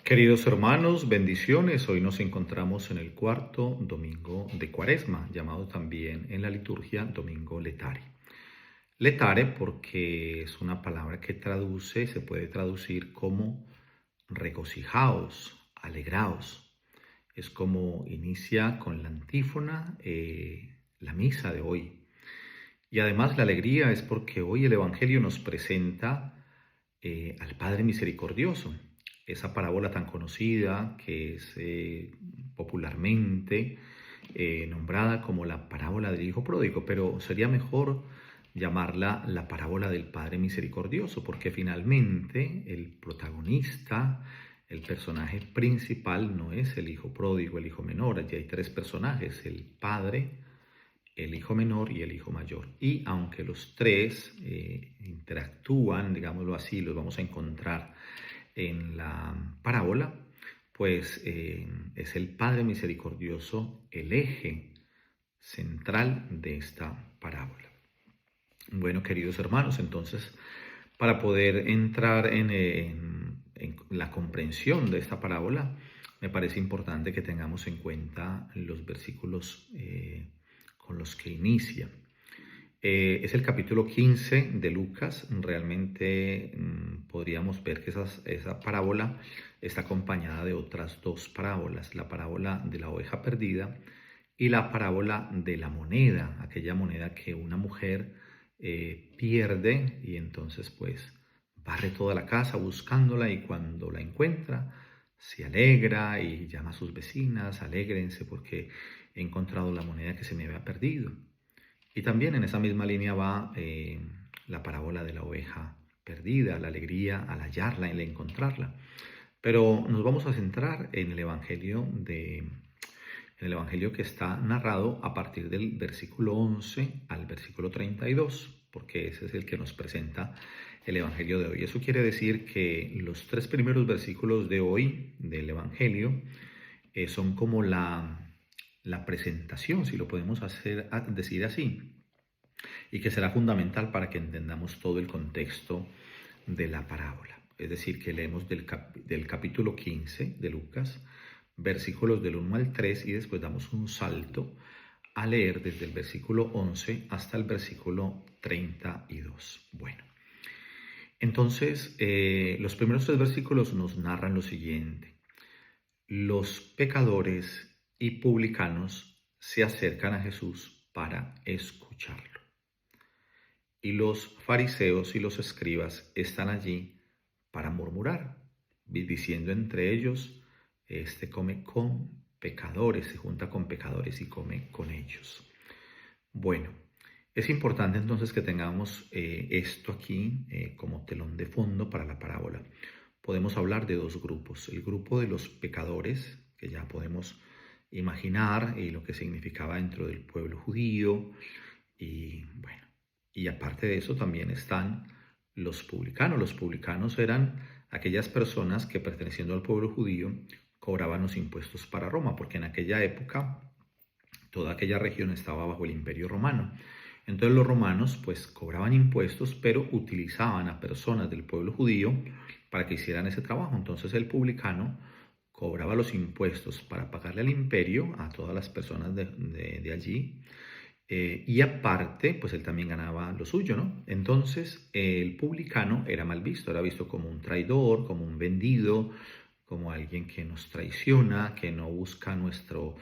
Queridos hermanos, bendiciones. Hoy nos encontramos en el cuarto domingo de Cuaresma, llamado también en la liturgia Domingo Letare. Letare porque es una palabra que se puede traducir como regocijaos, alegraos. Es como inicia con la antífona la misa de hoy. Y además la alegría es porque hoy el Evangelio nos presenta al Padre Misericordioso. Esa parábola tan conocida que es popularmente nombrada como la parábola del Hijo Pródigo, pero sería mejor llamarla la parábola del Padre Misericordioso, porque finalmente el protagonista, el personaje principal no es el Hijo Pródigo, el Hijo Menor. Allí hay tres personajes: el Padre, el hijo menor y el hijo mayor. Y aunque los tres interactúan, digámoslo así, los vamos a encontrar en la parábola, pues es el Padre Misericordioso el eje central de esta parábola. Bueno, queridos hermanos, entonces, para poder entrar en la comprensión de esta parábola, me parece importante que tengamos en cuenta los versículos con los que inicia. Es el capítulo 15 de Lucas. Realmente podríamos ver que esa parábola está acompañada de otras dos parábolas: la parábola de la oveja perdida y la parábola de la moneda, aquella moneda que una mujer pierde y entonces pues barre toda la casa buscándola, y cuando la encuentra se alegra y llama a sus vecinas: alégrense porque he encontrado la moneda que se me había perdido. Y también en esa misma línea va la parábola de la oveja perdida, la alegría al hallarla, al encontrarla. Pero nos vamos a centrar en el evangelio que está narrado a partir del versículo 11 al versículo 32, porque ese es el que nos presenta el evangelio de hoy. Eso quiere decir que los tres primeros versículos de hoy del evangelio son como la presentación, si lo podemos decir así, y que será fundamental para que entendamos todo el contexto de la parábola. Es decir, que leemos del capítulo 15 de Lucas, versículos del 1 al 3, y después damos un salto a leer desde el versículo 11 hasta el versículo 32. Bueno, entonces los primeros tres versículos nos narran lo siguiente: los pecadores y publicanos se acercan a Jesús para escucharlo, y los fariseos y los escribas están allí para murmurar, diciendo entre ellos: este come con pecadores, se junta con pecadores y come con ellos. Bueno, es importante entonces que tengamos esto aquí como telón de fondo para la parábola. Podemos hablar de dos grupos: el grupo de los pecadores, que ya podemos imaginar lo que significaba dentro del pueblo judío, y bueno, y aparte de eso también están los publicanos. Los publicanos eran aquellas personas que, perteneciendo al pueblo judío, cobraban los impuestos para Roma, porque en aquella época toda aquella región estaba bajo el Imperio Romano. Entonces los romanos pues cobraban impuestos, pero utilizaban a personas del pueblo judío para que hicieran ese trabajo. Entonces el publicano cobraba los impuestos para pagarle al imperio, a todas las personas de allí, y aparte pues él también ganaba lo suyo, ¿no? Entonces el publicano era mal visto, era visto como un traidor, como un vendido, como alguien que nos traiciona, que no busca nuestros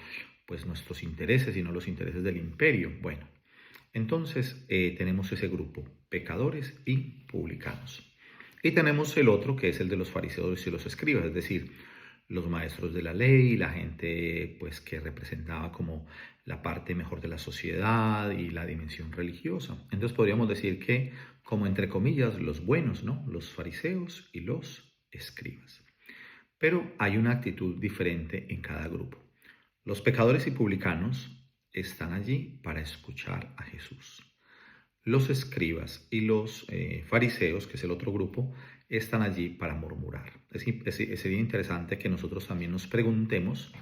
intereses, sino los intereses del imperio. Bueno, entonces tenemos ese grupo: pecadores y publicanos. Y tenemos el otro, que es el de los fariseos y los escribas, es decir, los maestros de la ley, la gente pues que representaba como la parte mejor de la sociedad y la dimensión religiosa. Entonces podríamos decir que, como entre comillas, los buenos, ¿no? Los fariseos y los escribas. Pero hay una actitud diferente en cada grupo. Los pecadores y publicanos están allí para escuchar a Jesús. Los escribas y los fariseos, que es el otro grupo, están allí para murmurar. Sería interesante que nosotros también nos preguntemos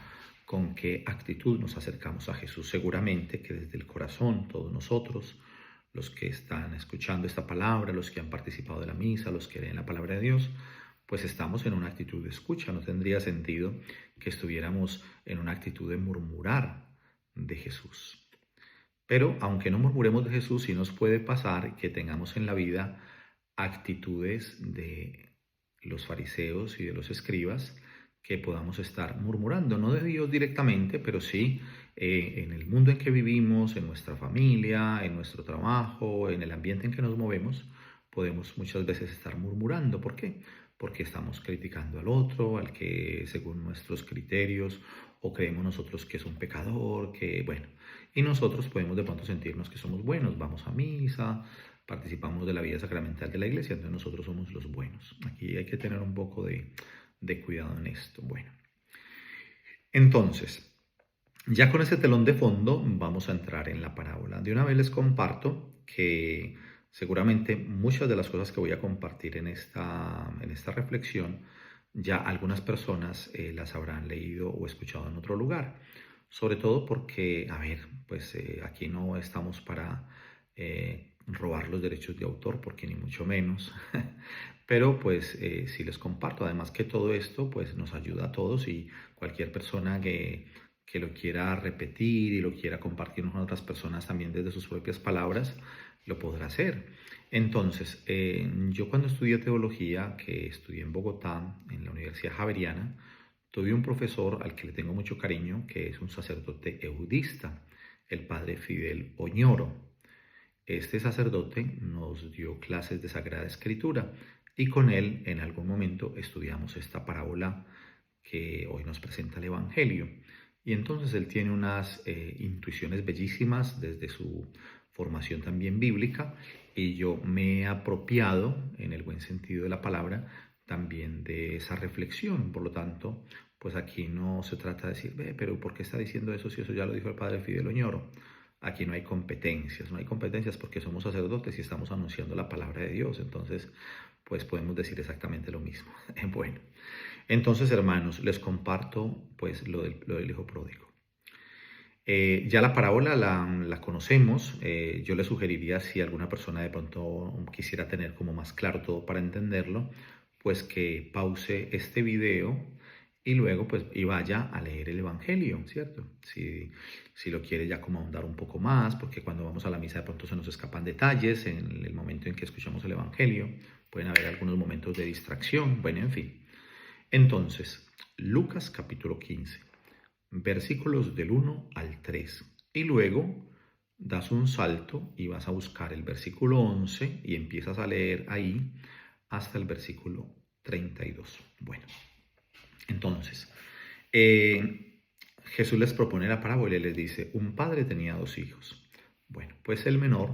con qué actitud nos acercamos a Jesús. Seguramente que desde el corazón, todos nosotros, los que están escuchando esta palabra, los que han participado de la misa, los que leen la palabra de Dios, pues estamos en una actitud de escucha. No tendría sentido que estuviéramos en una actitud de murmurar de Jesús. Pero aunque no murmuremos de Jesús, sí nos puede pasar que tengamos en la vida actitudes de los fariseos y de los escribas, que podamos estar murmurando, no de Dios directamente, pero sí en el mundo en que vivimos, en nuestra familia, en nuestro trabajo, en el ambiente en que nos movemos, podemos muchas veces estar murmurando. ¿Por qué? Porque estamos criticando al otro, al que según nuestros criterios o creemos nosotros que es un pecador, que bueno, y nosotros podemos de pronto sentirnos que somos buenos, vamos a misa, participamos de la vida sacramental de la iglesia, entonces nosotros somos los buenos. Aquí hay que tener un poco de cuidado en esto. Bueno, entonces, ya con ese telón de fondo vamos a entrar en la parábola. De una vez les comparto que seguramente muchas de las cosas que voy a compartir en esta reflexión, ya algunas personas las habrán leído o escuchado en otro lugar. Sobre todo porque, a ver, pues aquí no estamos para robar los derechos de autor, porque ni mucho menos. Pero pues sí les comparto, además que todo esto pues nos ayuda a todos, y cualquier persona que lo quiera repetir y lo quiera compartir con otras personas también desde sus propias palabras, lo podrá hacer. Entonces, yo cuando estudié teología, que estudié en Bogotá, en la Universidad Javeriana, tuve un profesor al que le tengo mucho cariño, que es un sacerdote eudista, el padre Fidel Oñoro. Este sacerdote nos dio clases de Sagrada Escritura y con él en algún momento estudiamos esta parábola que hoy nos presenta el Evangelio. Y entonces él tiene unas intuiciones bellísimas desde su formación también bíblica, y yo me he apropiado, en el buen sentido de la palabra, también de esa reflexión. Por lo tanto, pues aquí no se trata de decir, pero ¿por qué está diciendo eso si eso ya lo dijo el padre Fidel Oñoro? Aquí no hay competencias porque somos sacerdotes y estamos anunciando la palabra de Dios. Entonces, pues podemos decir exactamente lo mismo. Bueno, entonces, hermanos, les comparto pues lo del hijo pródigo. Ya la parábola la conocemos. Yo le sugeriría, si alguna persona de pronto quisiera tener como más claro todo para entenderlo, pues que pause este video y luego pues y vaya a leer el Evangelio, ¿cierto? Si lo quiere ya como ahondar un poco más, porque cuando vamos a la misa de pronto se nos escapan detalles en el momento en que escuchamos el Evangelio, pueden haber algunos momentos de distracción, bueno, en fin. Entonces, Lucas capítulo 15, versículos del 1 al 3, y luego das un salto y vas a buscar el versículo 11 y empiezas a leer ahí hasta el versículo 32. Bueno, entonces, Jesús les propone la parábola y les dice: un padre tenía 2 hijos. Bueno, pues el menor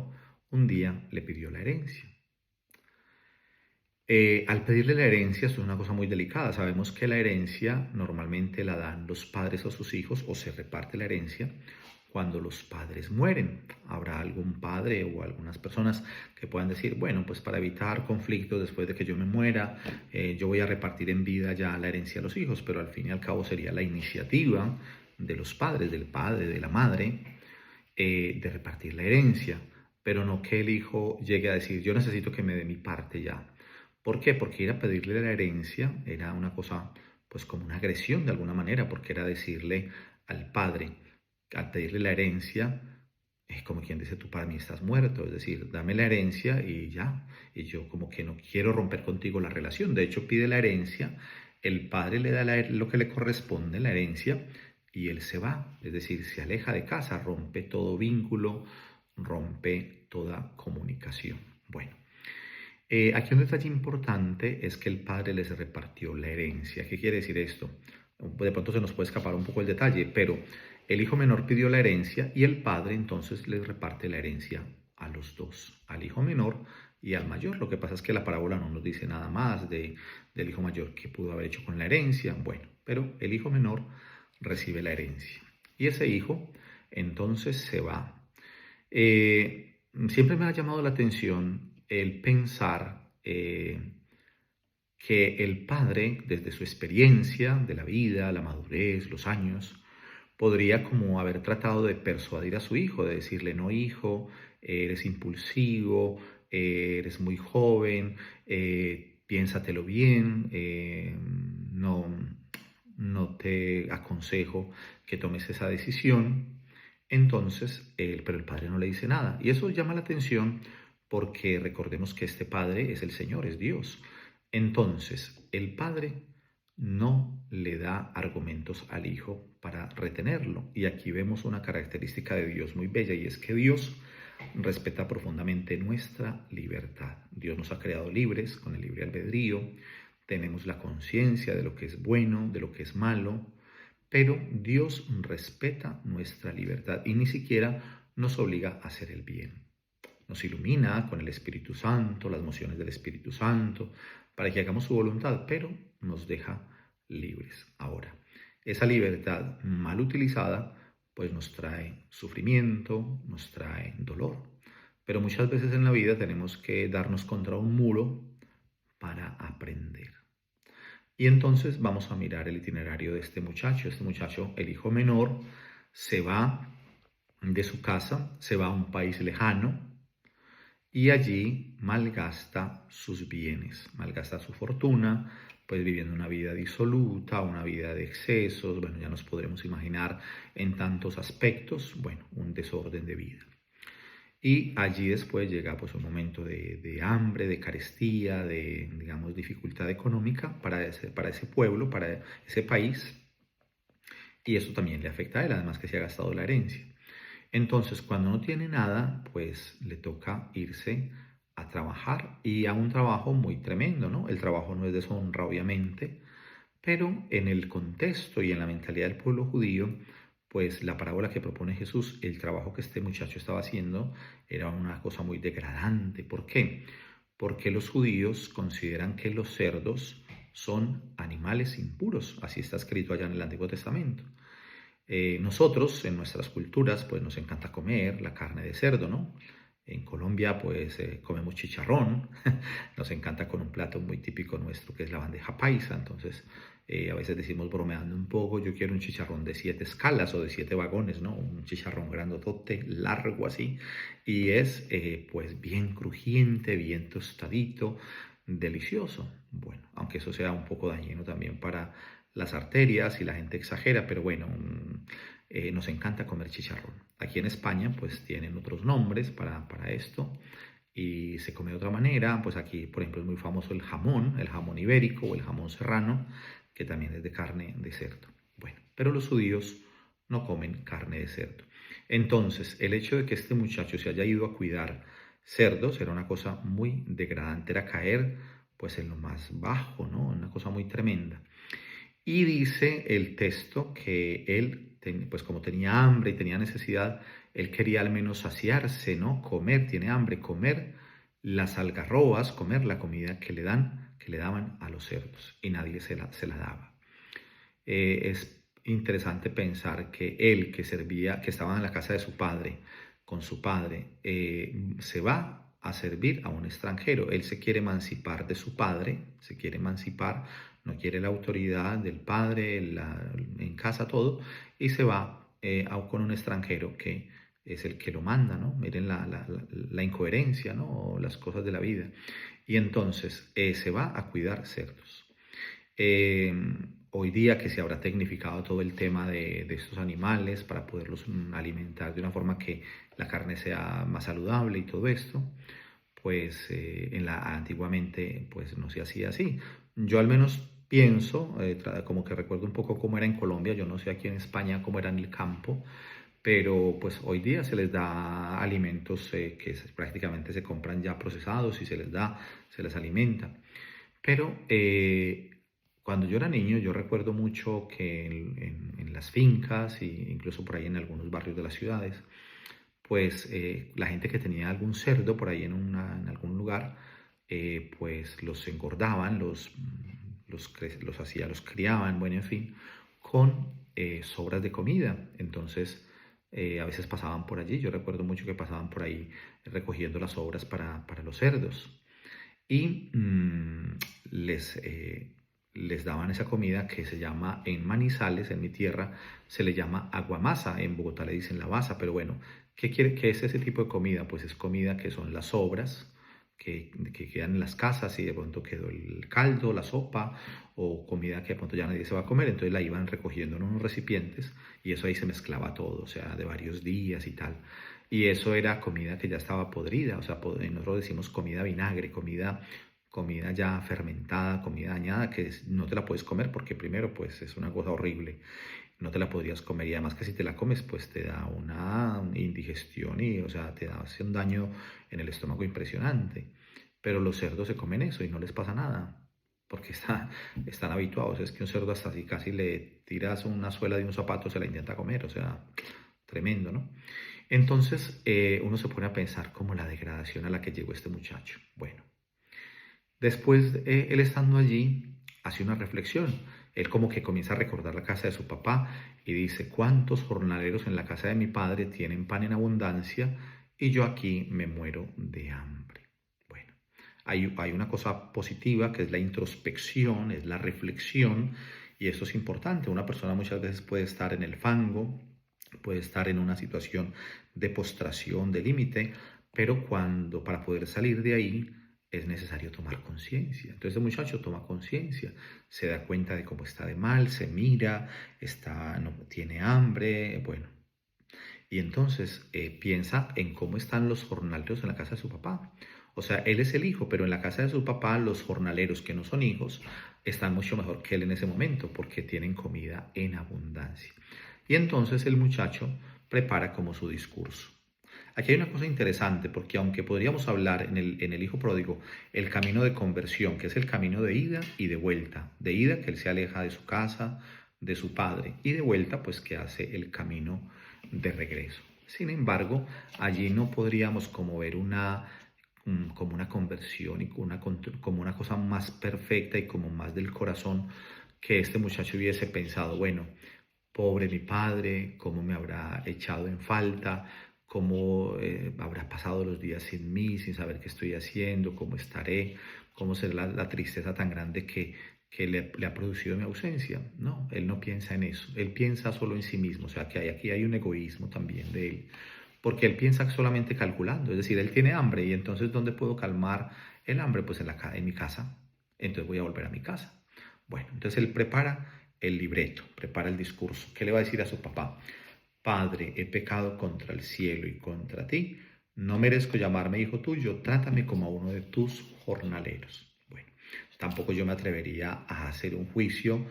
un día le pidió la herencia. Al pedirle la herencia, esto es una cosa muy delicada. Sabemos que la herencia normalmente la dan los padres a sus hijos, o se reparte la herencia cuando los padres mueren. Habrá algún padre o algunas personas que puedan decir, bueno, pues para evitar conflictos después de que yo me muera, yo voy a repartir en vida ya la herencia a los hijos, pero al fin y al cabo sería la iniciativa de los padres, del padre, de la madre, de repartir la herencia, pero no que el hijo llegue a decir, yo necesito que me dé mi parte ya. ¿Por qué? Porque ir a pedirle la herencia era una cosa, pues como una agresión de alguna manera, porque era decirle al padre, al pedirle la herencia, es como quien dice, tú para mí estás muerto, es decir, dame la herencia y ya, y yo como que no quiero romper contigo la relación. De hecho, pide la herencia, el padre le da lo que le corresponde, la herencia, y él se va, es decir, se aleja de casa, rompe todo vínculo, rompe toda comunicación. Bueno. Aquí un detalle importante es que el padre les repartió la herencia. ¿Qué quiere decir esto? De pronto se nos puede escapar un poco el detalle, pero el hijo menor pidió la herencia y el padre entonces les reparte la herencia a los 2, al hijo menor y al mayor. Lo que pasa es que la parábola no nos dice nada más del hijo mayor que pudo haber hecho con la herencia. Bueno, pero el hijo menor recibe la herencia y ese hijo entonces se va. Siempre me ha llamado la atención el pensar que el padre, desde su experiencia de la vida, la madurez, los años, podría como haber tratado de persuadir a su hijo, de decirle, no hijo, eres impulsivo, eres muy joven, piénsatelo bien, no, no te aconsejo que tomes esa decisión. Entonces, pero el padre no le dice nada. Y eso llama la atención porque recordemos que este padre es el Señor, es Dios. Entonces, el padre no le da argumentos al hijo para retenerlo. Y aquí vemos una característica de Dios muy bella, y es que Dios respeta profundamente nuestra libertad. Dios nos ha creado libres con el libre albedrío, tenemos la conciencia de lo que es bueno, de lo que es malo, pero Dios respeta nuestra libertad y ni siquiera nos obliga a hacer el bien. Nos ilumina con el Espíritu Santo, las mociones del Espíritu Santo, para que hagamos su voluntad, pero nos deja libres. Ahora, esa libertad mal utilizada pues nos trae sufrimiento, nos trae dolor. Pero muchas veces en la vida tenemos que darnos contra un muro para aprender. Y entonces vamos a mirar el itinerario de este muchacho. Este muchacho, el hijo menor, se va de su casa, se va a un país lejano y allí malgasta sus bienes, malgasta su fortuna, pues viviendo una vida disoluta, una vida de excesos, bueno, ya nos podremos imaginar en tantos aspectos, bueno, un desorden de vida. Y allí después llega pues un momento de hambre, de carestía, de, digamos, dificultad económica para ese pueblo, para ese país. Y eso también le afecta a él, además que se ha gastado la herencia. Entonces, cuando no tiene nada, pues le toca irse a trabajar y a un trabajo muy tremendo, ¿no? El trabajo no es deshonra, obviamente, pero en el contexto y en la mentalidad del pueblo judío, pues la parábola que propone Jesús, el trabajo que este muchacho estaba haciendo era una cosa muy degradante. ¿Por qué? Porque los judíos consideran que los cerdos son animales impuros. Así está escrito allá en el Antiguo Testamento. Nosotros, en nuestras culturas, pues nos encanta comer la carne de cerdo, ¿no? En Colombia, pues comemos chicharrón, nos encanta con un plato muy típico nuestro que es la bandeja paisa. Entonces, a veces decimos bromeando un poco, yo quiero un chicharrón de 7 escalas o de 7 vagones, ¿no? Un chicharrón grandotote, largo así, y es pues bien crujiente, bien tostadito, delicioso. Bueno, aunque eso sea un poco dañino también para las arterias y la gente exagera, pero bueno, nos encanta comer chicharrón. Aquí en España pues tienen otros nombres para esto y se come de otra manera. Pues aquí, por ejemplo, es muy famoso el jamón ibérico o el jamón serrano, que también es de carne de cerdo. Bueno, pero los judíos no comen carne de cerdo. Entonces, el hecho de que este muchacho se haya ido a cuidar cerdos era una cosa muy degradante, era caer pues en lo más bajo, ¿no? Una cosa muy tremenda. Y dice el texto que él, pues como tenía hambre y tenía necesidad, él quería al menos saciarse, ¿no? Comer, tiene hambre, comer las algarrobas, comer la comida que le daban a los cerdos, y nadie se la daba. Es interesante pensar que él, que servía, que estaba en la casa de su padre, con su padre, se va a servir a un extranjero. Él se quiere emancipar de su padre, se quiere emancipar, no quiere la autoridad del padre en casa, todo, y se va con un extranjero que es el que lo manda, ¿no? Miren la incoherencia, ¿no? Las cosas de la vida. Y entonces se va a cuidar cerdos. Hoy día que se habrá tecnificado todo el tema de estos animales para poderlos alimentar de una forma que la carne sea más saludable y todo esto, pues antiguamente pues no se hacía así. Yo al menos pienso, como que recuerdo un poco cómo era en Colombia, yo no sé aquí en España cómo era en el campo, pero pues hoy día se les da alimentos que prácticamente se compran ya procesados y se les alimenta. Pero cuando yo era niño, yo recuerdo mucho que en las fincas e incluso por ahí en algunos barrios de las ciudades, pues la gente que tenía algún cerdo por ahí en algún lugar, pues los engordaban, los criaban, bueno, en fin, con sobras de comida. Entonces, a veces pasaban por allí, yo recuerdo mucho que pasaban por ahí recogiendo las sobras para los cerdos y les daban esa comida que se llama en Manizales, en mi tierra, se le llama aguamasa, en Bogotá le dicen la basa, pero bueno, ¿qué es ese tipo de comida? Pues es comida que son las sobras que quedan en las casas y de pronto quedó el caldo, la sopa o comida que de pronto ya nadie se va a comer, entonces la iban recogiendo en unos recipientes y eso ahí se mezclaba todo, o sea, de varios días y tal. Y eso era comida que ya estaba podrida, o sea, nosotros decimos comida vinagre, comida ya fermentada, comida dañada, que no te la puedes comer porque primero pues es una cosa horrible, no te la podrías comer y además que si te la comes pues te da una indigestión y o sea, hace un daño en el estómago impresionante. Pero los cerdos se comen eso y no les pasa nada porque están habituados. Es que un cerdo hasta así casi le tiras una suela de un zapato se la intenta comer, o sea, tremendo, ¿no? Entonces uno se pone a pensar como la degradación a la que llegó este muchacho. Bueno, después, él estando allí, hace una reflexión. Él como que comienza a recordar la casa de su papá y dice, ¿cuántos jornaleros en la casa de mi padre tienen pan en abundancia y yo aquí me muero de hambre? Bueno, hay una cosa positiva que es la introspección, es la reflexión y eso es importante. Una persona muchas veces puede estar en el fango, puede estar en una situación de postración, de límite, pero para poder salir de ahí, es necesario tomar conciencia. Entonces el muchacho toma conciencia, se da cuenta de cómo está de mal, se mira, no tiene hambre, bueno. Y entonces piensa en cómo están los jornaleros en la casa de su papá. O sea, él es el hijo, pero en la casa de su papá los jornaleros que no son hijos están mucho mejor que él en ese momento porque tienen comida en abundancia. Y entonces el muchacho prepara como su discurso. Aquí hay una cosa interesante, porque aunque podríamos hablar en el hijo pródigo, el camino de conversión, que es el camino de ida y de vuelta. De ida, que él se aleja de su casa, de su padre, y de vuelta, pues que hace el camino de regreso. Sin embargo, allí no podríamos como ver como una conversión y como una cosa más perfecta y como más del corazón que este muchacho hubiese pensado, bueno, pobre mi padre, cómo me habrá echado en falta, cómo habrá pasado los días sin mí, sin saber qué estoy haciendo, cómo estaré, cómo será la tristeza tan grande que le ha producido mi ausencia. No, él no piensa en eso, él piensa solo en sí mismo, o sea que aquí hay un egoísmo también de él, porque él piensa solamente calculando, es decir, él tiene hambre y entonces ¿dónde puedo calmar el hambre? Pues en mi casa, entonces voy a volver a mi casa. Bueno, entonces él prepara el libreto, prepara el discurso. ¿Qué le va a decir a su papá? Padre, he pecado contra el cielo y contra ti. No merezco llamarme hijo tuyo. Trátame como a uno de tus jornaleros. Bueno, tampoco yo me atrevería a hacer un juicio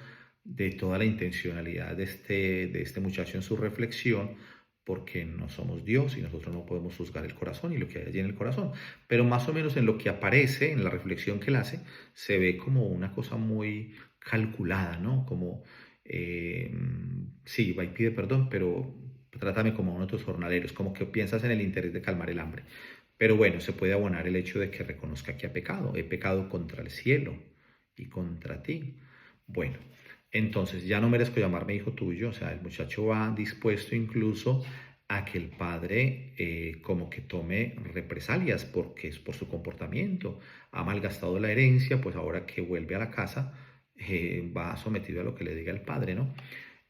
de toda la intencionalidad de este muchacho en su reflexión, porque no somos Dios y nosotros no podemos juzgar el corazón y lo que hay allí en el corazón. Pero más o menos en lo que aparece, en la reflexión que él hace, se ve como una cosa muy calculada, ¿no? Como, sí, va y pide perdón, pero trátame como uno de tus jornaleros, como que piensas en el interés de calmar el hambre. Pero bueno, se puede abonar el hecho de que reconozca que ha pecado. He pecado contra el cielo y contra ti. Bueno, entonces ya no merezco llamarme hijo tuyo. O sea, el muchacho va dispuesto incluso a que el padre como que tome represalias porque es por su comportamiento. Ha malgastado la herencia, pues ahora que vuelve a la casa va sometido a lo que le diga el padre, ¿no?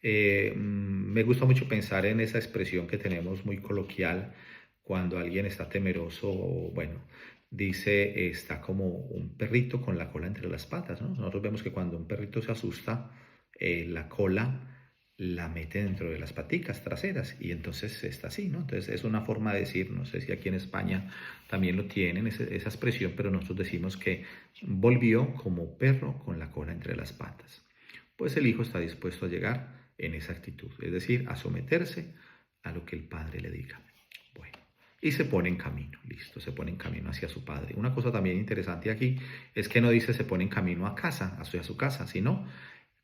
Me gusta mucho pensar en esa expresión que tenemos muy coloquial cuando alguien está temeroso, bueno, dice, está como un perrito con la cola entre las patas, ¿no? Nosotros vemos que cuando un perrito se asusta, la cola la mete dentro de las paticas traseras y entonces está así, ¿no? Entonces es una forma de decir, no sé si aquí en España también lo tienen, esa expresión, pero nosotros decimos que volvió como perro con la cola entre las patas. Pues el hijo está dispuesto a llegar en esa actitud, es decir, a someterse a lo que el padre le diga. Bueno, y se pone en camino, listo, se pone en camino hacia su padre. Una cosa también interesante aquí es que no dice se pone en camino a casa, hacia su casa, sino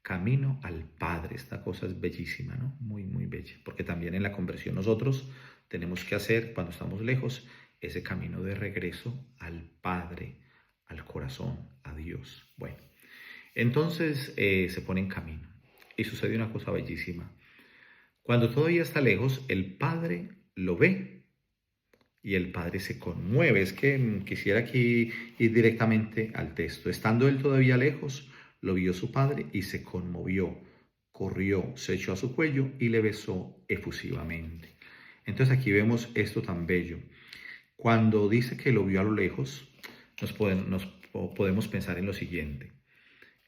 camino al Padre. Esta cosa es bellísima, ¿no? Muy, muy bella, porque también en la conversión nosotros tenemos que hacer, cuando estamos lejos, ese camino de regreso al Padre, al corazón, a Dios. Bueno, entonces se pone en camino y sucede una cosa bellísima. Cuando todavía está lejos, el Padre lo ve y el Padre se conmueve. Es que quisiera aquí ir directamente al texto. Estando él todavía lejos, lo vio su padre y se conmovió, corrió, se echó a su cuello y le besó efusivamente. Entonces aquí vemos esto tan bello. Cuando dice que lo vio a lo lejos, podemos pensar en lo siguiente.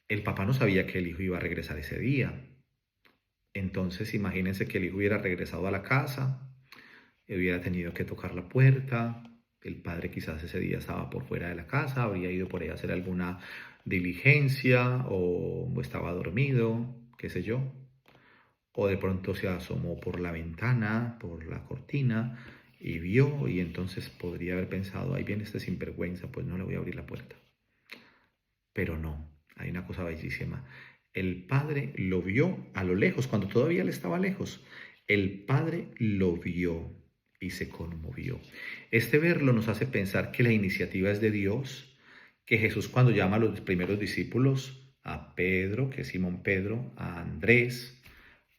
El papá no sabía que el hijo iba a regresar ese día. Entonces imagínense que el hijo hubiera regresado a la casa, hubiera tenido que tocar la puerta, el padre quizás ese día estaba por fuera de la casa, habría ido por ahí a hacer alguna diligencia o estaba dormido, qué sé yo. O de pronto se asomó por la ventana, por la cortina y vio y entonces podría haber pensado, ahí viene este sinvergüenza, pues no le voy a abrir la puerta. Pero no, hay una cosa bellísima. El padre lo vio a lo lejos, cuando todavía él estaba lejos. El padre lo vio y se conmovió. Este verlo nos hace pensar que la iniciativa es de Dios, que Jesús cuando llama a los primeros discípulos, a Pedro, que es Simón Pedro, a Andrés,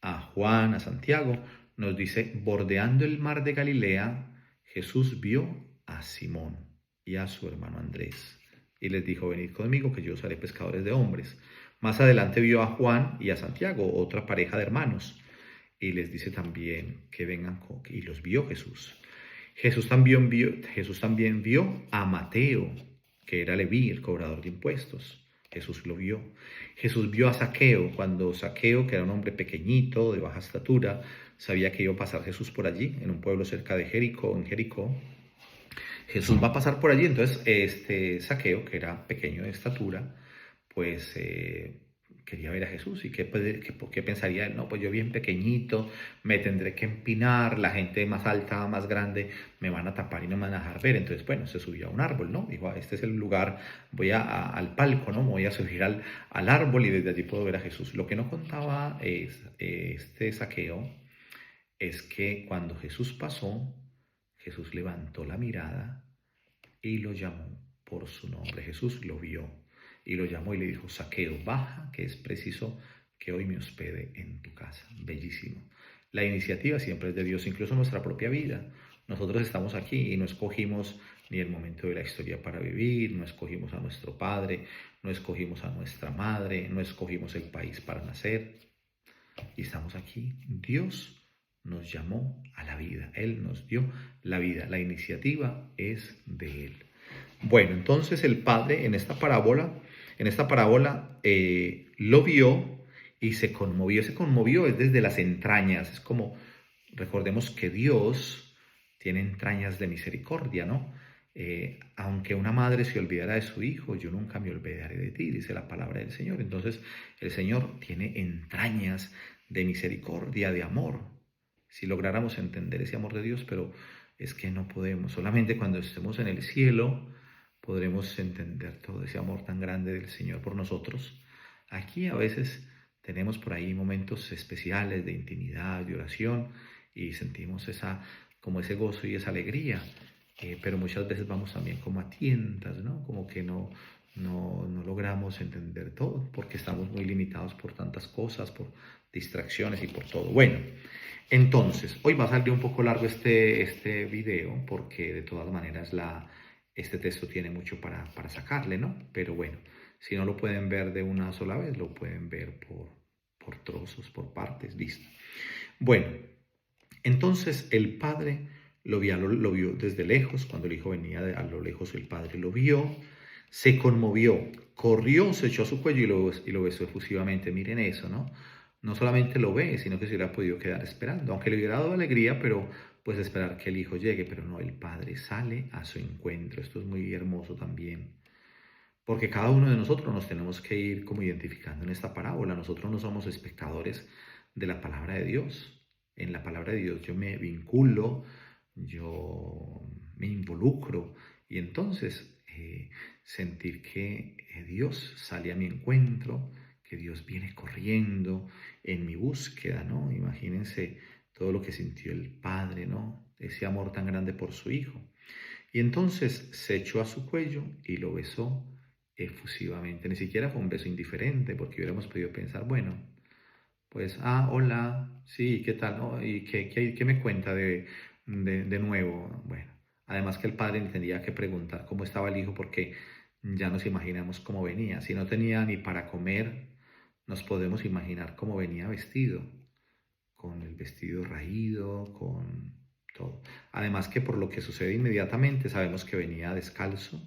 a Juan, a Santiago, nos dice, bordeando el mar de Galilea, Jesús vio a Simón y a su hermano Andrés y les dijo, venid conmigo que yo os haré pescadores de hombres. Más adelante vio a Juan y a Santiago, otra pareja de hermanos, y les dice también que vengan y los vio Jesús. Jesús también vio a Mateo, que era Leví, el cobrador de impuestos. Jesús lo vio. Jesús vio a Zaqueo, cuando Zaqueo, que era un hombre pequeñito, de baja estatura, sabía que iba a pasar Jesús por allí, en un pueblo cerca de Jericó, en Jericó. Jesús va a pasar por allí, entonces este Zaqueo, que era pequeño de estatura, pues quería ver a Jesús. ¿Y qué pensaría él? No, pues yo bien pequeñito, me tendré que empinar, la gente más alta, más grande, me van a tapar y no me van a dejar ver. Entonces, bueno, se subió a un árbol, ¿no? Dijo, este es el lugar, voy al palco, ¿no? Me voy a subir al árbol y desde allí puedo ver a Jesús. Lo que no contaba este Zaqueo es que cuando Jesús pasó, Jesús levantó la mirada y lo llamó por su nombre. Jesús lo vio y lo llamó y le dijo, Zaqueo, baja, que es preciso que hoy me hospede en tu casa. Bellísimo. La iniciativa siempre es de Dios, incluso nuestra propia vida. Nosotros estamos aquí y no escogimos ni el momento de la historia para vivir, no escogimos a nuestro padre, no escogimos a nuestra madre, no escogimos el país para nacer. Y estamos aquí. Dios nos llamó a la vida. Él nos dio la vida. La iniciativa es de Él. Bueno, entonces el Padre en esta parábola lo vio y se conmovió. Se conmovió es desde las entrañas. Es como, recordemos que Dios tiene entrañas de misericordia, ¿no? Aunque una madre se olvidara de su hijo, yo nunca me olvidaré de ti, dice la palabra del Señor. Entonces el Señor tiene entrañas de misericordia, de amor. Si lográramos entender ese amor de Dios, pero es que no podemos. Solamente cuando estemos en el cielo podremos entender todo ese amor tan grande del Señor por nosotros. Aquí a veces tenemos por ahí momentos especiales de intimidad, de oración, y sentimos como ese gozo y esa alegría. Pero muchas veces vamos también como a tientas, ¿no? Como que no logramos entender todo porque estamos muy limitados por tantas cosas, por distracciones y por todo. Bueno, entonces, hoy va a salir un poco largo este video porque de todas maneras este texto tiene mucho para sacarle, ¿no? Pero bueno, si no lo pueden ver de una sola vez, lo pueden ver por trozos, por partes, listo. Bueno, entonces el padre lo vio desde lejos, cuando el hijo venía a lo lejos, el padre lo vio, se conmovió, corrió, se echó a su cuello y lo besó efusivamente. Miren eso, ¿no? No solamente lo ve, sino que se hubiera podido quedar esperando, aunque le hubiera dado alegría, pero pues esperar que el hijo llegue, pero no, el padre sale a su encuentro. Esto es muy hermoso también, porque cada uno de nosotros nos tenemos que ir como identificando en esta parábola. Nosotros no somos espectadores de la palabra de Dios. En la palabra de Dios yo me vinculo, yo me involucro y entonces sentir que Dios sale a mi encuentro, que Dios viene corriendo en mi búsqueda, ¿no? Imagínense todo lo que sintió el Padre, ¿no? Ese amor tan grande por su Hijo. Y entonces se echó a su cuello y lo besó efusivamente. Ni siquiera fue un beso indiferente, porque hubiéramos podido pensar, bueno, pues, hola, sí, ¿qué tal? ¿No? ¿Y qué me cuenta de nuevo? Bueno, además que el padre entendía que preguntar cómo estaba el hijo, porque ya nos imaginamos cómo venía. Si no tenía ni para comer, nos podemos imaginar cómo venía vestido, con el vestido raído, con todo. Además que por lo que sucede inmediatamente, sabemos que venía descalzo,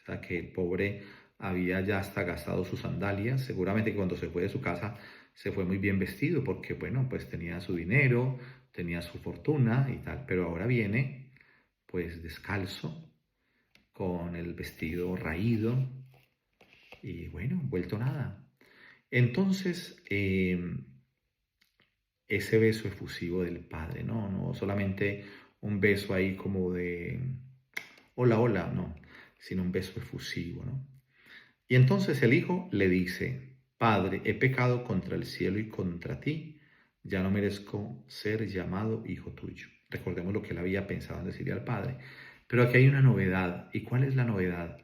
sea que el pobre había ya hasta gastado sus sandalias. Seguramente que cuando se fue de su casa se fue muy bien vestido porque, bueno, pues tenía su dinero, tenía su fortuna y tal. Pero ahora viene pues descalzo, con el vestido raído y bueno, vuelto nada. Entonces, ese beso efusivo del padre, ¿no? No solamente un beso ahí como de hola, hola, no, sino un beso efusivo, ¿no? Y entonces el hijo le dice, Padre, he pecado contra el cielo y contra ti, ya no merezco ser llamado hijo tuyo. Recordemos lo que él había pensado en decirle al padre. Pero aquí hay una novedad. ¿Y cuál es la novedad?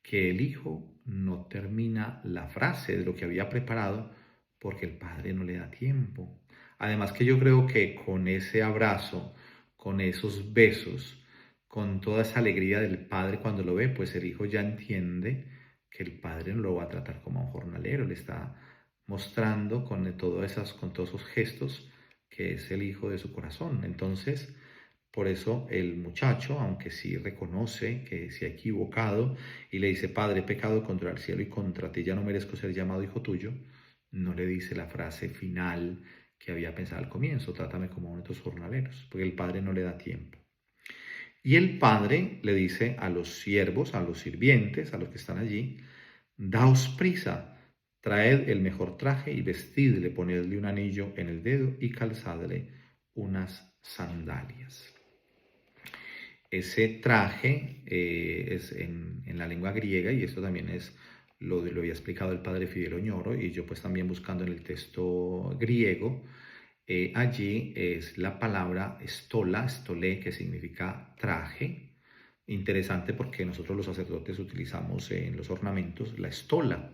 Que el hijo no termina la frase de lo que había preparado porque el padre no le da tiempo. Además que yo creo que con ese abrazo, con esos besos, con toda esa alegría del padre cuando lo ve, pues el hijo ya entiende que el padre no lo va a tratar como a un jornalero, le está mostrando con todos esos gestos que es el hijo de su corazón. Entonces, por eso el muchacho, aunque sí reconoce que se ha equivocado y le dice, Padre, he pecado contra el cielo y contra ti, ya no merezco ser llamado hijo tuyo, no le dice la frase final que había pensado al comienzo, trátame como uno de tus jornaleros, porque el padre no le da tiempo. Y el padre le dice a los siervos, a los sirvientes, a los que están allí, daos prisa, traed el mejor traje y vestidle, ponedle un anillo en el dedo y calzadle unas sandalias. Ese traje es en la lengua griega, y esto también es lo había explicado el padre Fidel Oñoro, y yo pues también buscando en el texto griego, allí es la palabra estola, stolé, que significa traje. Interesante porque nosotros los sacerdotes utilizamos en los ornamentos la estola,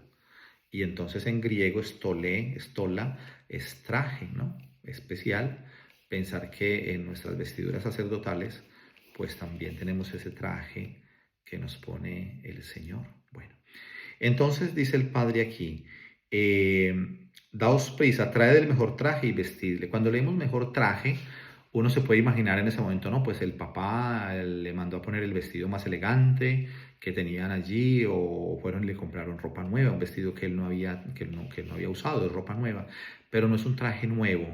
y entonces en griego estolé, estola, es traje, ¿no? Especial. Pensar que en nuestras vestiduras sacerdotales pues también tenemos ese traje que nos pone el Señor. Bueno, entonces dice el Padre aquí, daos prisa, traed el mejor traje y vestidle. Cuando leemos mejor traje, uno se puede imaginar en ese momento, no, pues el papá le mandó a poner el vestido más elegante que tenían allí, o fueron y le compraron ropa nueva, un vestido que él no había, que no había usado, es ropa nueva, pero no es un traje nuevo,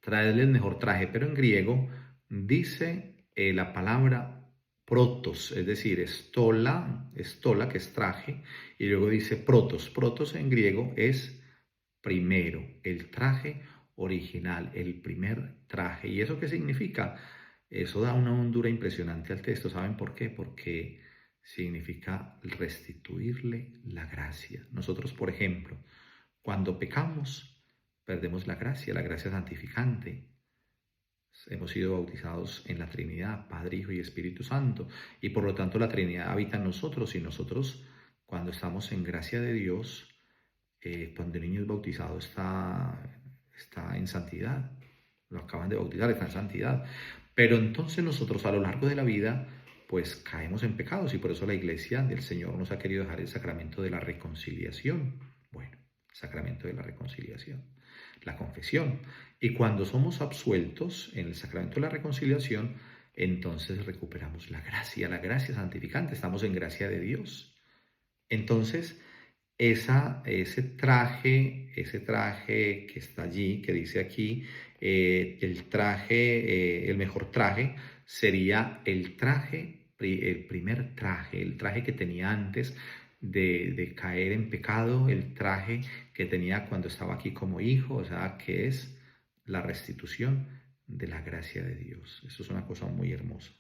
traedle el mejor traje, pero en griego dice la palabra protos, es decir, estola, que es traje, y luego dice protos. Protos en griego es primero, el traje original, el primer traje. ¿Y eso qué significa? Eso da una hondura impresionante al texto. ¿Saben por qué? Porque significa restituirle la gracia. Nosotros, por ejemplo, cuando pecamos, perdemos la gracia santificante. Hemos sido bautizados en la Trinidad, Padre, Hijo y Espíritu Santo, y por lo tanto la Trinidad habita en nosotros, y nosotros, cuando estamos en gracia de Dios, cuando el niño es bautizado está en santidad, lo acaban de bautizar, está en santidad, pero entonces nosotros a lo largo de la vida pues caemos en pecados, y por eso la Iglesia del Señor nos ha querido dejar el sacramento de la reconciliación. Bueno, sacramento de la reconciliación, la confesión. Y cuando somos absueltos en el sacramento de la reconciliación, entonces recuperamos la gracia santificante, estamos en gracia de Dios. Entonces, ese traje que está allí, que dice aquí, el mejor traje, sería el primer traje, el traje que tenía antes de caer en pecado, el traje que tenía cuando estaba aquí como hijo, o sea, que es la restitución de la gracia de Dios. Eso es una cosa muy hermosa.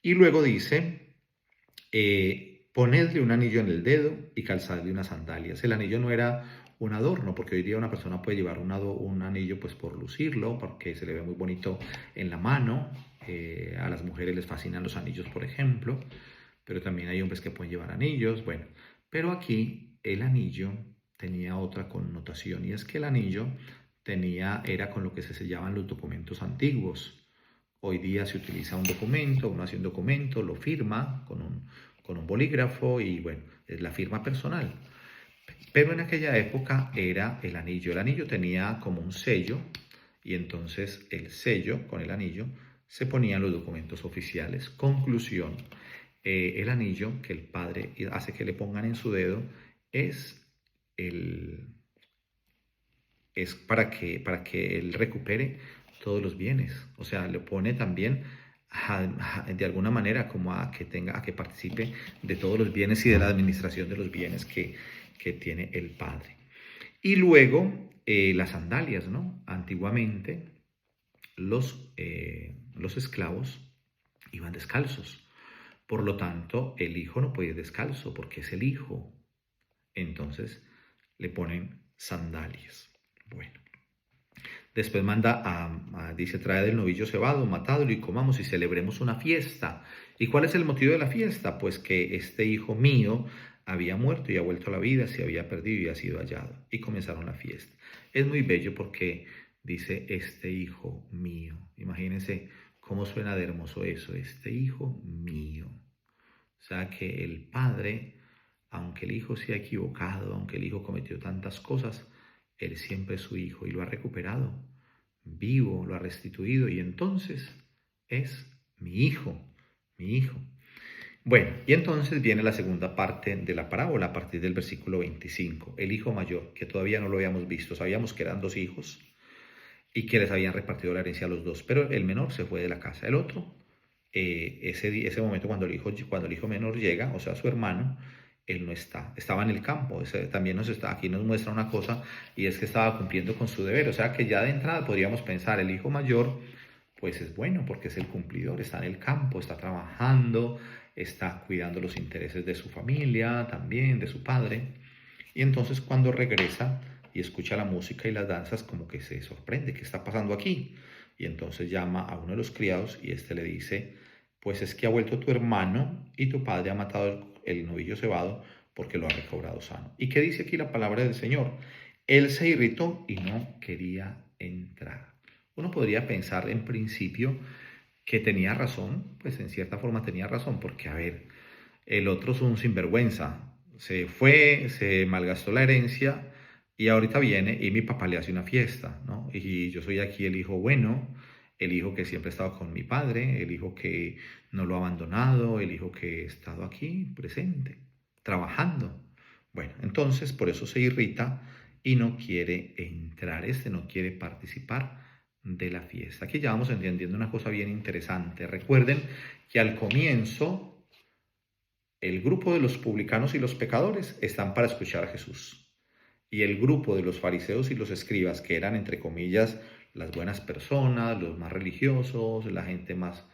Y luego dice, ponedle un anillo en el dedo y calzadle unas sandalias. El anillo no era un adorno, porque hoy día una persona puede llevar un anillo pues por lucirlo, porque se le ve muy bonito en la mano. A las mujeres les fascinan los anillos, por ejemplo, pero también hay hombres que pueden llevar anillos. Bueno, pero aquí el anillo tenía otra connotación, y es que el anillo era con lo que se sellaban los documentos antiguos. Hoy día se utiliza un documento, uno hace un documento, lo firma con un bolígrafo, y bueno, es la firma personal. Pero en aquella época era el anillo. El anillo tenía como un sello, y entonces el sello con el anillo se ponían los documentos oficiales. Conclusión, El anillo que el padre hace que le pongan en su dedo es, el, es para que él recupere todos los bienes. O sea, le pone también de alguna manera como a que participe de todos los bienes y de la administración de los bienes que tiene el padre. Y luego las sandalias, ¿no? Antiguamente los esclavos iban descalzos. Por lo tanto, el hijo no puede ir descalzo porque es el hijo. Entonces le ponen sandalias. Bueno, después manda dice, trae del novillo cebado, matadlo y comamos y celebremos una fiesta. ¿Y cuál es el motivo de la fiesta? Pues que este hijo mío había muerto y ha vuelto a la vida, se había perdido y ha sido hallado. Y comenzaron la fiesta. Es muy bello porque dice, este hijo mío. Imagínense cómo suena de hermoso eso, este hijo mío. O sea que el padre, aunque el hijo se ha equivocado, aunque el hijo cometió tantas cosas, él siempre es su hijo y lo ha recuperado vivo, lo ha restituido y entonces es mi hijo, mi hijo. Bueno, y entonces viene la segunda parte de la parábola a partir del versículo 25. El hijo mayor, que todavía no lo habíamos visto, sabíamos que eran dos hijos y que les habían repartido la herencia a los dos, pero el menor se fue de la casa. El otro, ese momento cuando el hijo menor llega, o sea, su hermano, él no está, estaba en el campo. También aquí nos muestra una cosa y es que estaba cumpliendo con su deber. O sea que ya de entrada podríamos pensar, el hijo mayor, pues es bueno porque es el cumplidor, está en el campo, está trabajando, está cuidando los intereses de su familia, también de su padre. Y entonces cuando regresa y escucha la música y las danzas, como que se sorprende, ¿qué está pasando aquí? Y entonces llama a uno de los criados y este le dice, pues es que ha vuelto tu hermano y tu padre ha matado el novillo cebado porque lo ha recobrado sano. ¿Y qué dice aquí la palabra del Señor? Él se irritó y no quería entrar. Uno podría pensar en principio que tenía razón, pues en cierta forma tenía razón, porque a ver, el otro es un sinvergüenza, se fue, se malgastó la herencia y ahorita viene y mi papá le hace una fiesta, ¿no? Y yo soy aquí el hijo bueno, el hijo que siempre ha estado con mi padre, el hijo que no lo ha abandonado, el hijo que ha estado aquí presente, trabajando. Bueno, entonces por eso se irrita y no quiere entrar, no quiere participar de la fiesta. Aquí ya vamos entendiendo una cosa bien interesante. Recuerden que al comienzo el grupo de los publicanos y los pecadores están para escuchar a Jesús. Y el grupo de los fariseos y los escribas, que eran, entre comillas, las buenas personas, los más religiosos, la gente más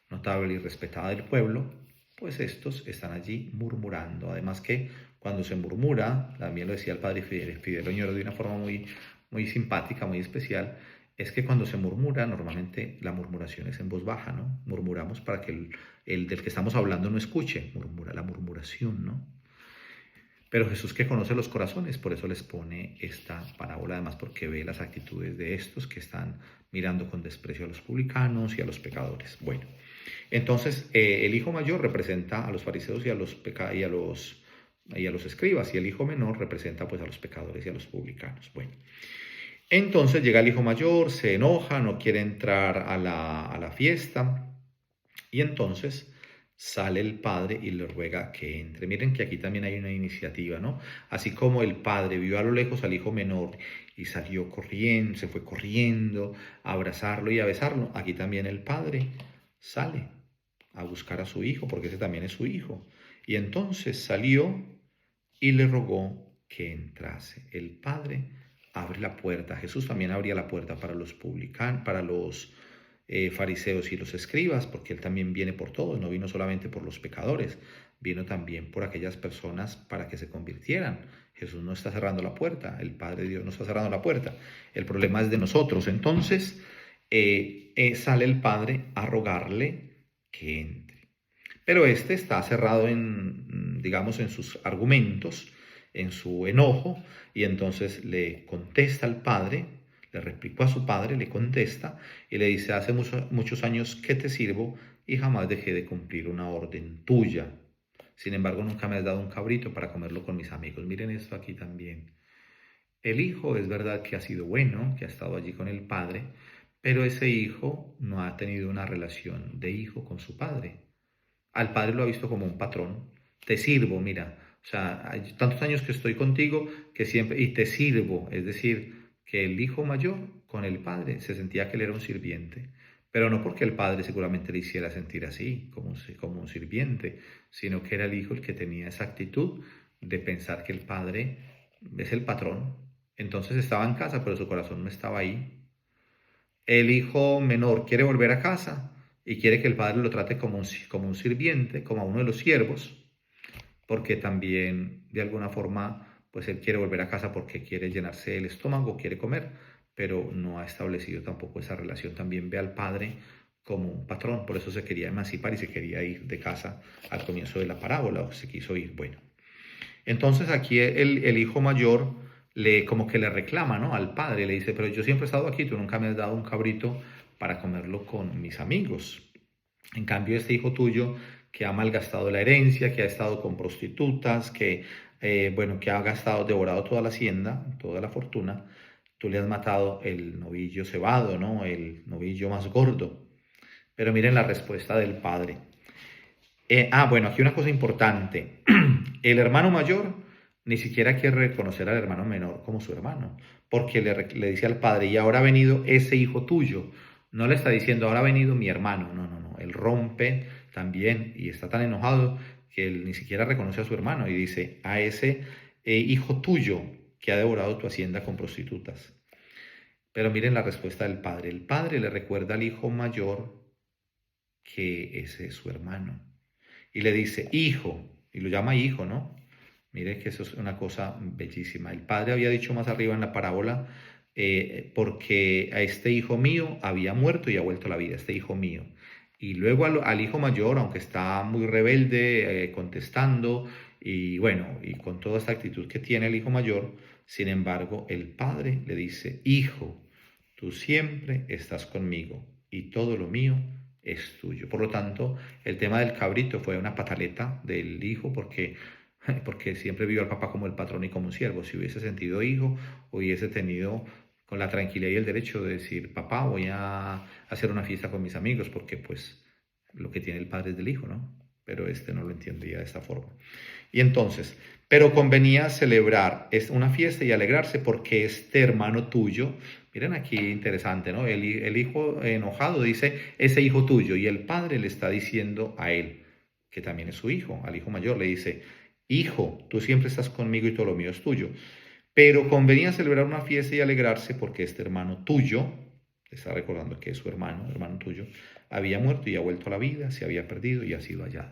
notable y respetada del pueblo, pues estos están allí murmurando. Además que cuando se murmura, también lo decía el padre Fidel Oñoro de una forma muy simpática, muy especial, es que cuando se murmura, normalmente la murmuración es en voz baja, ¿no? Murmuramos para que el del que estamos hablando no escuche, la murmuración, ¿no? Pero Jesús, que conoce los corazones, por eso les pone esta parábola, además porque ve las actitudes de estos que están mirando con desprecio a los publicanos y a los pecadores. Bueno, entonces el hijo mayor representa a los fariseos y a los escribas, y el hijo menor representa pues a los pecadores y a los publicanos. Bueno, entonces llega el hijo mayor, se enoja, no quiere entrar a la fiesta, y entonces sale el padre y le ruega que entre. Miren que aquí también hay una iniciativa, ¿no? Así como el padre vio a lo lejos al hijo menor y salió corriendo, se fue corriendo a abrazarlo y a besarlo, aquí también el padre sale a buscar a su hijo, porque ese también es su hijo. Y entonces salió y le rogó que entrase. El padre abre la puerta. Jesús también abría la puerta para los publicanos, para los fariseos y los escribas, porque él también viene por todos, no vino solamente por los pecadores, vino también por aquellas personas para que se convirtieran. Jesús no está cerrando la puerta, el Padre Dios no está cerrando la puerta, el problema es de nosotros. Entonces sale el Padre a rogarle que entre. Pero este está cerrado digamos, en sus argumentos, en su enojo, y entonces le contesta al padre, le replicó a su padre, le contesta y le dice, hace muchos años que te sirvo y jamás dejé de cumplir una orden tuya. Sin embargo, nunca me has dado un cabrito para comerlo con mis amigos. Miren esto aquí también. El hijo es verdad que ha sido bueno, que ha estado allí con el padre, pero ese hijo no ha tenido una relación de hijo con su padre. al padre lo ha visto como un patrón. Te sirvo, mira, o sea, hay tantos años que estoy contigo que siempre, y te sirvo, es decir, que el hijo mayor con el padre se sentía que él era un sirviente, pero no porque el padre seguramente le hiciera sentir así, como un sirviente, sino que era el hijo el que tenía esa actitud de pensar que el padre es el patrón. Entonces estaba en casa, pero su corazón no estaba ahí. El hijo menor quiere volver a casa y quiere que el padre lo trate como un sirviente, como a uno de los siervos, porque también de alguna forma, pues él quiere volver a casa porque quiere llenarse el estómago, quiere comer, pero no ha establecido tampoco esa relación. También ve al padre como un patrón, por eso se quería emancipar y se quería ir de casa al comienzo de la parábola, o se quiso ir. Bueno, entonces aquí el hijo mayor como que le reclama, ¿no? Al padre, le dice, pero yo siempre he estado aquí, tú nunca me has dado un cabrito para comerlo con mis amigos. En cambio, este hijo tuyo que ha malgastado la herencia, que ha estado con prostitutas, bueno, que ha gastado, devorado toda la hacienda, toda la fortuna, tú le has matado el novillo cebado, ¿no? El novillo más gordo. Pero miren la respuesta del padre. Bueno, aquí una cosa importante. El hermano mayor ni siquiera quiere reconocer al hermano menor como su hermano, porque le dice al padre, y ahora ha venido ese hijo tuyo. No le está diciendo, ahora ha venido mi hermano. No, no, no. Él rompe también y está tan enojado que él ni siquiera reconoce a su hermano y dice, a ese hijo tuyo que ha devorado tu hacienda con prostitutas. Pero miren la respuesta del padre. El padre le recuerda al hijo mayor que ese es su hermano y le dice, hijo, y lo llama hijo, ¿no? Mire que eso es una cosa bellísima. El padre había dicho más arriba en la parábola, porque a este hijo mío había muerto y ha vuelto a la vida, este hijo mío. Y luego al hijo mayor, aunque está muy rebelde, contestando, y bueno, y con toda esta actitud que tiene el hijo mayor, sin embargo, el padre le dice, hijo, tú siempre estás conmigo y todo lo mío es tuyo. Por lo tanto, el tema del cabrito fue una pataleta del hijo porque siempre vio al papá como el patrón y como un siervo. Si hubiese sentido hijo, hubiese tenido con la tranquilidad y el derecho de decir, papá, voy a hacer una fiesta con mis amigos, porque pues lo que tiene el padre es del hijo, ¿no? Pero este no lo entendía de esta forma. Y entonces, pero convenía celebrar una fiesta y alegrarse porque este hermano tuyo, miren aquí interesante, ¿no? El hijo enojado dice, ese hijo tuyo, y el padre le está diciendo a él, que también es su hijo, al hijo mayor, le dice, hijo, tú siempre estás conmigo y todo lo mío es tuyo. Pero convenía celebrar una fiesta y alegrarse porque este hermano tuyo, está recordando que es su hermano, hermano tuyo, había muerto y ha vuelto a la vida, se había perdido y ha sido hallado.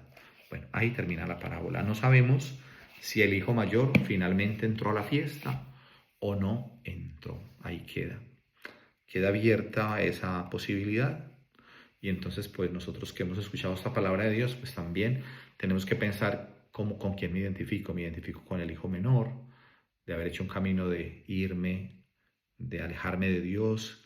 Bueno, ahí termina la parábola. No sabemos si el hijo mayor finalmente entró a la fiesta o no entró. Ahí queda. Queda abierta esa posibilidad. Y entonces, pues nosotros que hemos escuchado esta palabra de Dios, pues también tenemos que pensar con quién me identifico. Me identifico con el hijo menor, de haber hecho un camino de irme, de alejarme de Dios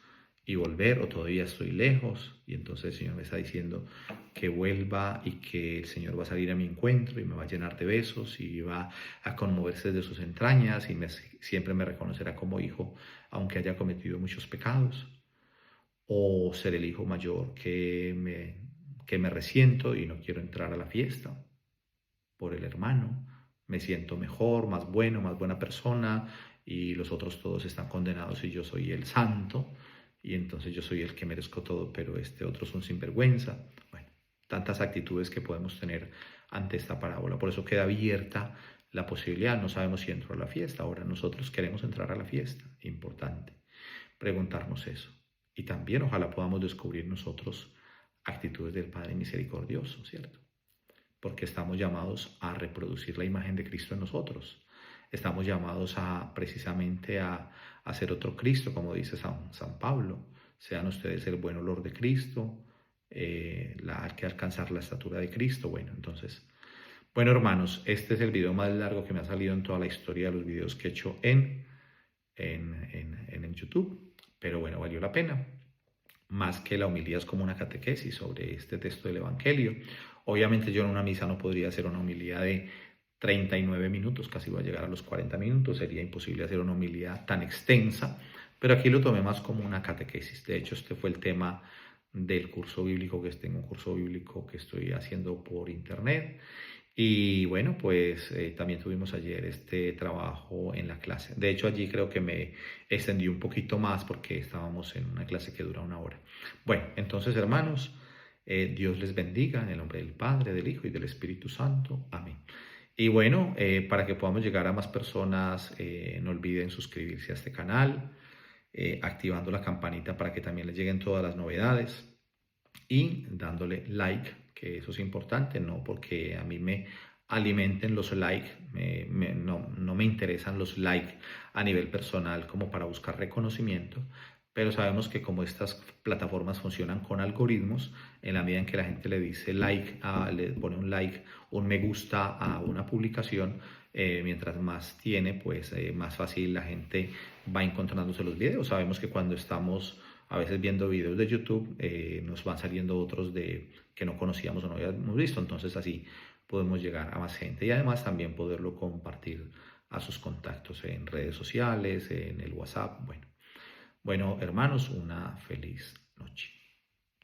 y volver, o todavía estoy lejos. Y entonces el Señor me está diciendo que vuelva y que el Señor va a salir a mi encuentro y me va a llenar de besos y va a conmoverse de sus entrañas y siempre me reconocerá como hijo, aunque haya cometido muchos pecados. O ser el hijo mayor que me resiento y no quiero entrar a la fiesta por el hermano. Me siento mejor, más bueno, más buena persona y los otros todos están condenados y yo soy el santo y entonces yo soy el que merezco todo, pero este otro es un sinvergüenza. Bueno, tantas actitudes que podemos tener ante esta parábola. Por eso queda abierta la posibilidad. No sabemos si entro a la fiesta. Ahora nosotros queremos entrar a la fiesta. Importante preguntarnos eso. Y también ojalá podamos descubrir nosotros actitudes del Padre misericordioso, ¿cierto? Porque estamos llamados a reproducir la imagen de Cristo en nosotros. Estamos llamados precisamente a ser otro Cristo, como dice San Pablo. Sean ustedes el buen olor de Cristo, hay que alcanzar la estatura de Cristo. Bueno, entonces, bueno hermanos, este es el video más largo que me ha salido en toda la historia de los videos que he hecho en YouTube, pero bueno, valió la pena. Más que la homilía es como una catequesis sobre este texto del Evangelio. Obviamente yo en una misa no podría hacer una homilía de 39 minutos, casi voy a llegar a los 40 minutos, sería imposible hacer una homilía tan extensa, pero aquí lo tomé más como una catequesis. De hecho, este fue el tema del curso bíblico que tengo, un curso bíblico que estoy haciendo por internet. Y bueno, pues también tuvimos ayer este trabajo en la clase. De hecho, allí creo que me extendí un poquito más porque estábamos en una clase que dura 1 hora. Bueno, entonces hermanos, Dios les bendiga en el nombre del Padre, del Hijo y del Espíritu Santo. Amén. Y bueno, para que podamos llegar a más personas, no olviden suscribirse a este canal, activando la campanita para que también les lleguen todas las novedades y dándole like, que eso es importante, no porque a mí me alimenten los likes, no me interesan los likes a nivel personal como para buscar reconocimiento, pero sabemos que como estas plataformas funcionan con algoritmos, en la medida en que la gente le dice like, le pone un like, un me gusta a una publicación, mientras más tiene, pues más fácil la gente va encontrándose los videos. Sabemos que cuando estamos a veces viendo videos de YouTube nos van saliendo otros que no conocíamos o no habíamos visto, entonces así podemos llegar a más gente y además también poderlo compartir a sus contactos en redes sociales, en el WhatsApp. Bueno, hermanos, una feliz